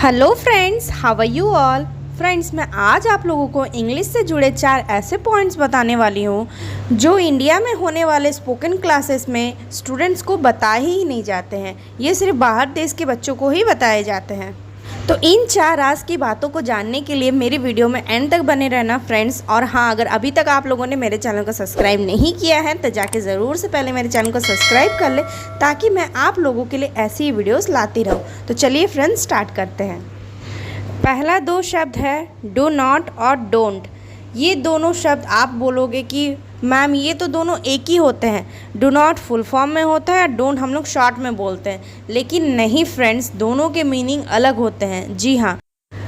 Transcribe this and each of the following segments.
Hello friends, how are you all. Friends, मैं आज आप लोगों को इंग्लिश से जुड़े 4 ऐसे पॉइंट्स बताने वाली हूँ जो इंडिया में होने वाले स्पोकन क्लासेस में स्टूडेंट्स को बताए ही नहीं जाते हैं। ये सिर्फ बाहर देश के बच्चों को ही बताए जाते हैं। तो इन 4 राज की बातों को जानने के लिए मेरी वीडियो में एंड तक बने रहना फ्रेंड्स। और हाँ, अगर अभी तक आप लोगों ने मेरे चैनल को सब्सक्राइब नहीं किया है तो जाके ज़रूर से पहले मेरे चैनल को सब्सक्राइब कर ले, ताकि मैं आप लोगों के लिए ऐसी ही वीडियोस लाती रहूँ। तो चलिए फ्रेंड्स, स्टार्ट करते हैं। पहला 2 शब्द है डू नॉट और डोंट। ये दोनों शब्द आप बोलोगे कि मैम ये तो दोनों एक ही होते हैं। डू नॉट फुल फॉर्म में होता है और डोंट हम लोग शॉर्ट में बोलते हैं, लेकिन नहीं फ्रेंड्स, दोनों के मीनिंग अलग होते हैं। जी हाँ,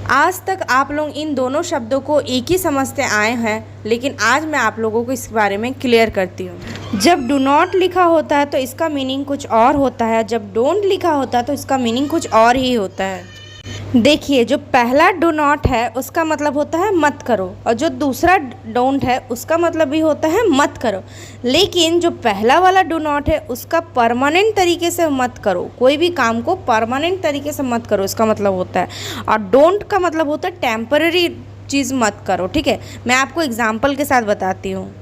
आज तक आप लोग इन दोनों शब्दों को एक ही समझते आए हैं, लेकिन आज मैं आप लोगों को इस बारे में क्लियर करती हूँ। जब डू नॉट लिखा होता है तो इसका मीनिंग कुछ और होता है, जब डोंट लिखा होता है तो इसका मीनिंग कुछ और ही होता है। देखिए, जो पहला डू नॉट है उसका मतलब होता है मत करो, और जो दूसरा डोंट है उसका मतलब भी होता है मत करो। लेकिन जो पहला वाला डू नॉट है उसका परमानेंट तरीके से मत करो, कोई भी काम को परमानेंट तरीके से मत करो इसका मतलब होता है। और डोंट का मतलब होता है टेम्पररी चीज़ मत करो। ठीक है, मैं आपको एग्जाम्पल के साथ बताती हूँ।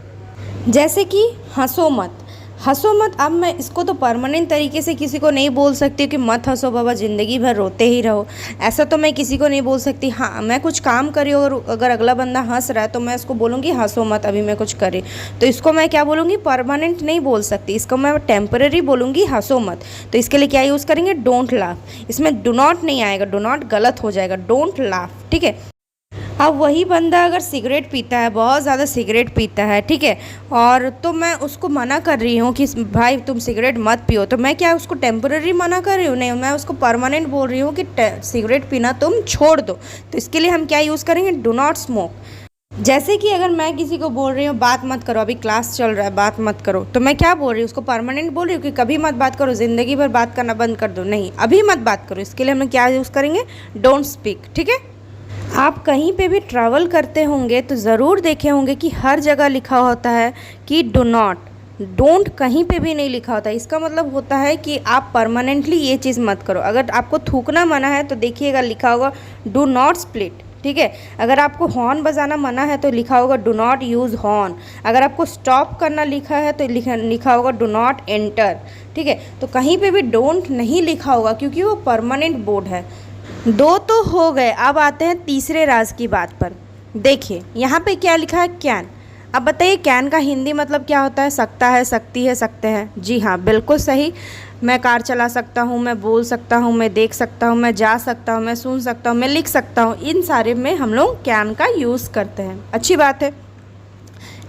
जैसे कि हंसो मत। हंसो मत, अब मैं इसको तो परमानेंट तरीके से किसी को नहीं बोल सकती कि मत हंसो बाबा, ज़िंदगी भर रोते ही रहो। ऐसा तो मैं किसी को नहीं बोल सकती। हाँ, मैं कुछ काम करी और अगर अगला बंदा हंस रहा है तो मैं उसको बोलूँगी हंसो मत, अभी मैं कुछ करी। तो इसको मैं क्या बोलूँगी, परमानेंट नहीं बोल सकती, इसको मैं टेम्पररी बोलूँगी हंसो मत। तो इसके लिए क्या यूज़ करेंगे, डोंट लाफ। इसमें डू नॉट नहीं आएगा, डू नॉट गलत हो जाएगा, डोंट लाफ। ठीक है। अब वही बंदा अगर सिगरेट पीता है, बहुत ज़्यादा सिगरेट पीता है, ठीक है, और तो मैं उसको मना कर रही हूँ कि भाई तुम सिगरेट मत पियो, तो मैं क्या उसको टेम्पररी मना कर रही हूँ? नहीं, मैं उसको परमानेंट बोल रही हूँ कि सिगरेट पीना तुम छोड़ दो। तो इसके लिए हम क्या यूज़ करेंगे, डू नॉट स्मोक। जैसे कि अगर मैं किसी को बोल रही हूँ बात मत करो, अभी क्लास चल रहा है, बात मत करो, तो मैं क्या बोल रही हूँ, उसको परमानेंट बोल रही हूँ कि कभी मत बात करो, ज़िंदगी भर बात करना बंद कर दो? नहीं, अभी मत बात करो। इसके लिए हम क्या यूज़ करेंगे, डोंट स्पीक। ठीक है। आप कहीं पे भी ट्रैवल करते होंगे तो ज़रूर देखे होंगे कि हर जगह लिखा होता है कि डू नॉट। डोंट कहीं पे भी नहीं लिखा होता है। इसका मतलब होता है कि आप परमानेंटली ये चीज़ मत करो। अगर आपको थूकना मना है तो देखिएगा लिखा होगा डू नॉट स्प्लिट। ठीक है। अगर आपको हॉर्न बजाना मना है तो लिखा होगा डू नॉट यूज़ हॉर्न। अगर आपको स्टॉप करना लिखा है तो लिखा होगा डू नॉट एंटर। ठीक है। तो कहीं पे भी डोंट नहीं लिखा होगा, क्योंकि वो परमानेंट बोर्ड है। 2 तो हो गए, अब आते हैं तीसरे राज की बात पर। देखिए यहाँ पे क्या लिखा है, कैन। अब बताइए कैन का हिंदी मतलब क्या होता है, सकता है, सकती है, सकते हैं। जी हाँ, बिल्कुल सही। मैं कार चला सकता हूँ, मैं बोल सकता हूँ, मैं देख सकता हूँ, मैं जा सकता हूँ, मैं सुन सकता हूँ, मैं लिख सकता हूँ। इन सारे में हम लोग कैन का यूज़ करते हैं, अच्छी बात है।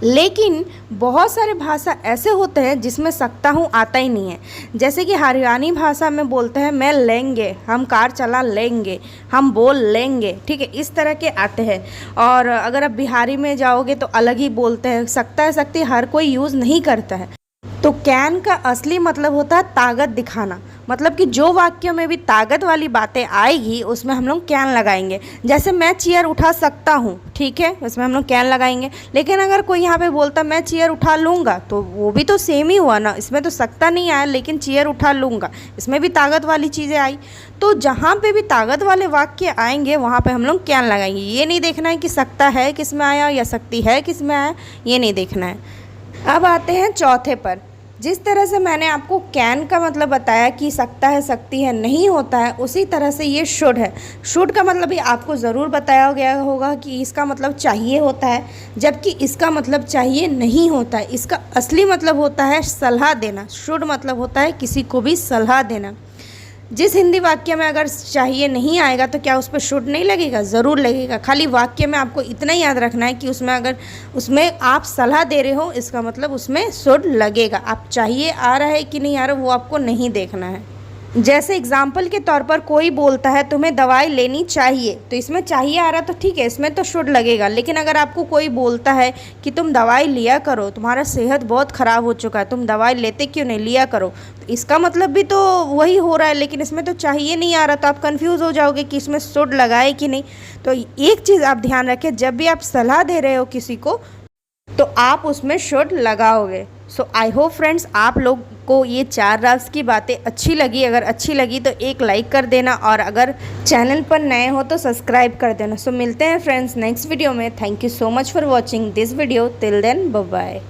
लेकिन बहुत सारे भाषा ऐसे होते हैं जिसमें सकता हूँ आता ही नहीं है। जैसे कि हरियाणी भाषा में बोलते हैं मैं लेंगे, हम कार चला लेंगे, हम बोल लेंगे। ठीक है, इस तरह के आते हैं। और अगर आप बिहारी में जाओगे तो अलग ही बोलते हैं। सकता है, सकती है, हर कोई यूज़ नहीं करता है। तो कैन का असली मतलब होता है ताकत दिखाना। मतलब कि जो वाक्य में भी ताकत वाली बातें आएगी उसमें हम लोग कैन लगाएंगे। जैसे मैं चेयर उठा सकता हूँ, ठीक है, उसमें हम लोग कैन लगाएंगे। लेकिन अगर कोई यहाँ पे बोलता मैं चेयर उठा लूँगा, तो वो भी तो सेम ही हुआ ना। इसमें तो सकता नहीं आया, लेकिन चेयर उठा लूँगा, इसमें भी ताकत वाली चीज़ें आई। तो जहाँ पे भी ताकत वाले वाक्य आएंगे वहाँ पे हम लोग कैन लगाएंगे। ये नहीं देखना है कि सकता है किस में आया या सकती है किस में आया, ये नहीं देखना है। अब आते हैं चौथे पर। जिस तरह से मैंने आपको कैन का मतलब बताया कि सकता है, सकती है नहीं होता है, उसी तरह से ये शुड है। शुड का मतलब भी आपको ज़रूर बताया गया होगा कि इसका मतलब चाहिए होता है, जबकि इसका मतलब चाहिए नहीं होता है। इसका असली मतलब होता है सलाह देना। शुड मतलब होता है किसी को भी सलाह देना। जिस हिंदी वाक्य में अगर चाहिए नहीं आएगा तो क्या उस पर शुड नहीं लगेगा, ज़रूर लगेगा। खाली वाक्य में आपको इतना याद रखना है कि उसमें आप सलाह दे रहे हो, इसका मतलब उसमें शुड लगेगा। आप चाहिए आ रहा है कि नहीं आ रहा वो आपको नहीं देखना है। जैसे एग्जाम्पल के तौर पर कोई बोलता है तुम्हें दवाई लेनी चाहिए, तो इसमें चाहिए आ रहा तो ठीक है, इसमें तो शुड लगेगा। लेकिन अगर आपको कोई बोलता है कि तुम दवाई लिया करो, तुम्हारा सेहत बहुत ख़राब हो चुका है, तुम दवाई लेते क्यों नहीं, लिया करो, तो इसका मतलब भी तो वही हो रहा है, लेकिन इसमें तो चाहिए नहीं आ रहा। तो आप कंफ्यूज हो जाओगे कि इसमें शुड लगाए कि नहीं। तो एक चीज़ आप ध्यान रखें, जब भी आप सलाह दे रहे हो किसी को तो आप उसमें शुड लगाओगे। सो आई होप फ्रेंड्स आप लोग को ये 4 राज की बातें अच्छी लगी, अगर अच्छी लगी तो एक लाइक कर देना और अगर चैनल पर नए हो तो सब्सक्राइब कर देना। सो मिलते हैं फ्रेंड्स नेक्स्ट वीडियो में। Thank you so much for watching this video. Till then bye bye.